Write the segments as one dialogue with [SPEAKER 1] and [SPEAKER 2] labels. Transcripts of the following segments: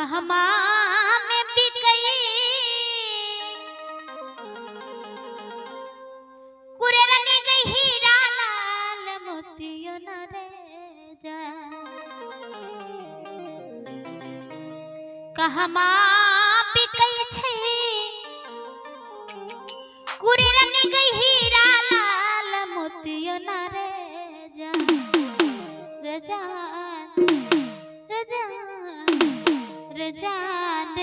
[SPEAKER 1] कहमा में बिकई कुरेरनी गई हीरा लाल मोतियो न रे जा कहमा बिकई छे कुरेरनी गई हीरा लाल मोतियो न रे जा रजान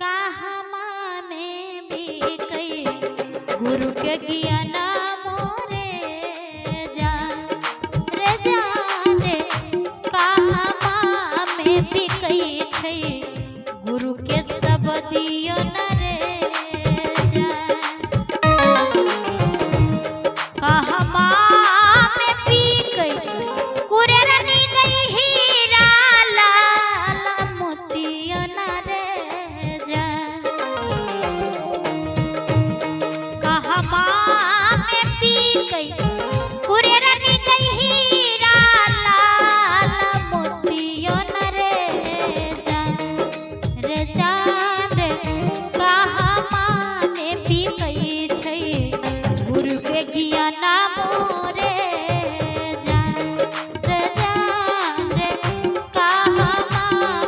[SPEAKER 1] कहमा में बिकई गुरु के ज्ञान मोरे जान रजान कहमा में बिकई छे गुरु के सब दियो न रे जान कहमा में बिकई कुरेरनी गई हीरा लाल मोतियो न रे जान कहमा में बिकई कुरेरनी गई हीरा लाल मोतियो न रे जान रे जान कहमा में बिकई छे गुरु के ज्ञान मोरे जान रे जान कहमा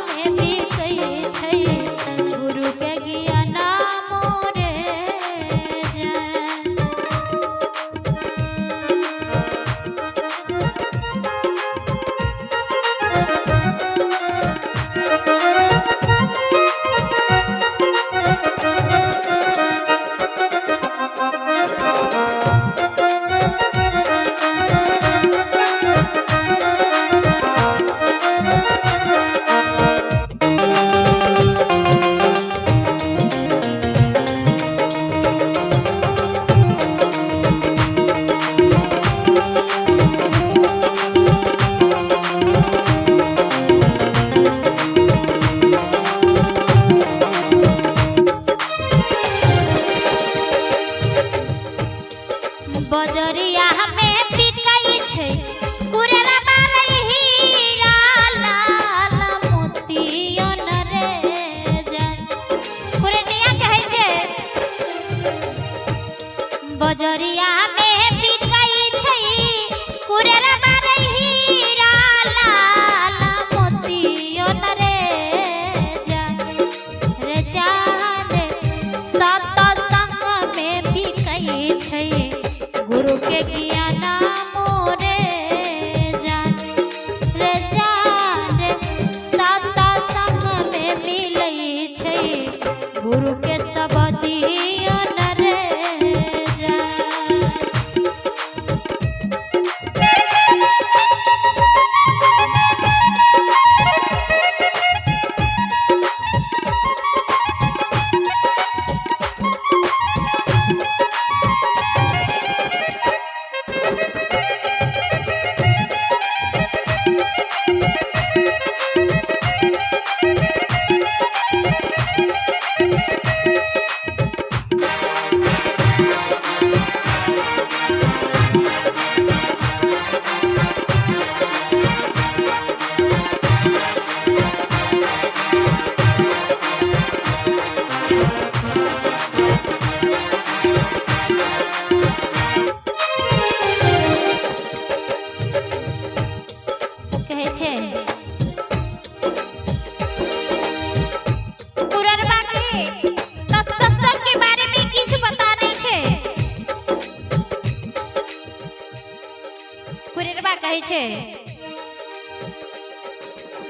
[SPEAKER 1] में बिकई छे गुरु के ज्ञान मोरे जान बजरिया में बिकई छे कुरेरा बालई हीरा लाल मोतियो न रे जान कुरेनिया कहै छे बजरिया में बिकई छे कुरेरा बालई हीरा लाल मोतियो न रे जान रे जान सत संग में बिकई छे गुरु के ज्ञान मोरे जान रे जान सत संग में मिलई छे गुरु के सब दियो न रे जान कहे छे कुररबा के सत्संग के बारे में किछ पता नहीं छे कुररबा कहे छे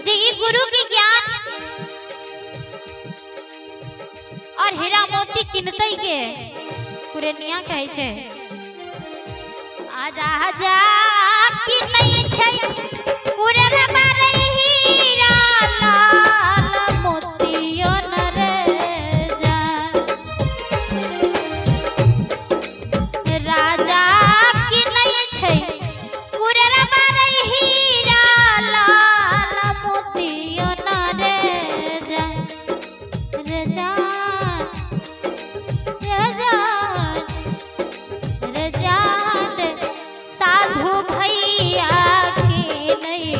[SPEAKER 1] जे ई गुरु के ज्ञान और हीरा मोती किनतई के कुरेनिया कहे छे आ राजा की नहीं छे कुरेरा बालई हीरा लाल मोतियो न रे जान राजा की नहीं छे कुरेरा बालई हीरा लाल मोतियो न रे जान रे जान रे जान साधु भैया के नहीं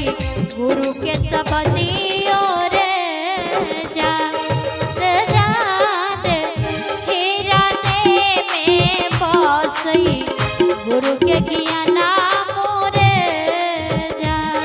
[SPEAKER 1] गुरु के सबदियो रे जान रे जान हीरा में बसई गुरु के ज्ञान मोरे जान।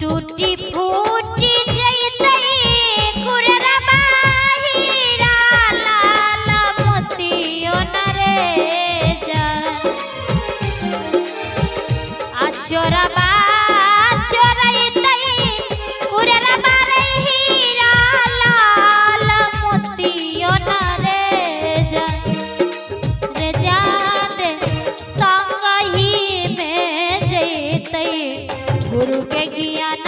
[SPEAKER 1] टूटी फूटी जैतई कुररा बाहिरा लाल मोतियो न रे जान आचोरा चोरैतई कुररा बाहिरा लाल मोतियो न रे जान संग ही में जैतई गुरु के ज्ञान